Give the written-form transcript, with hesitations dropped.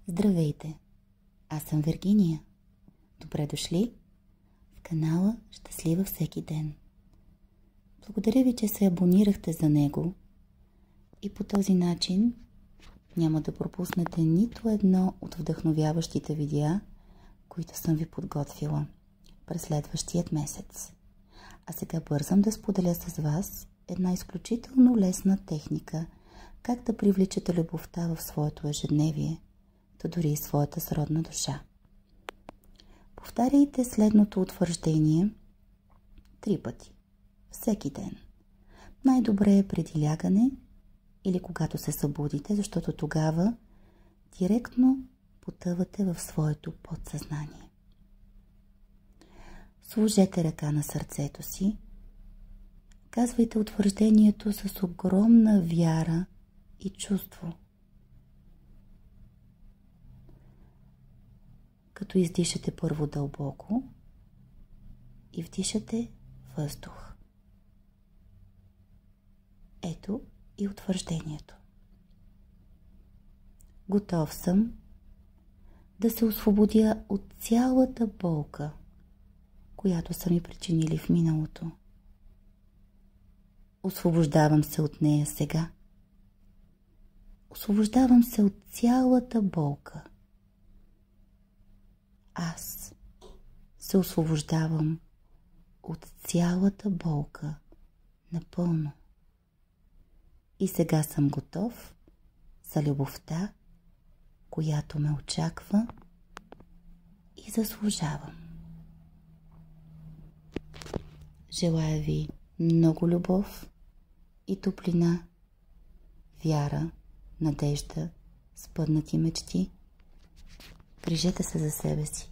Здравейте! Аз съм Вергиния. Добре дошли в канала Щастлива всеки ден. Благодаря ви, че се абонирахте за него и по този начин няма да пропуснете нито едно от вдъхновяващите видеа, които съм ви подготвила през следващият месец. А сега бързам да споделя с вас една изключително лесна техника как да привличате любовта в своето ежедневие, то дори и своята сродна душа. Повтаряйте следното утвърждение 3 пъти, всеки ден. Най-добре е преди лягане или когато се събудите, защото тогава директно потъвате в своето подсъзнание. Сложете ръка на сърцето си, казвайте утвърждението с огромна вяра и чувство. Като издишате първо дълбоко и вдишате въздух. Ето и утвърждението. Готов съм да се освободя от цялата болка, която са ми причинили в миналото. Освобождавам се от нея сега. Освобождавам се от цялата болка. Аз се освобождавам от цялата болка напълно. И сега съм готов за любовта, която ме очаква и заслужавам. Желая ви много любов и топлина, вяра, надежда, спънати мечти. Грижете се за себе си.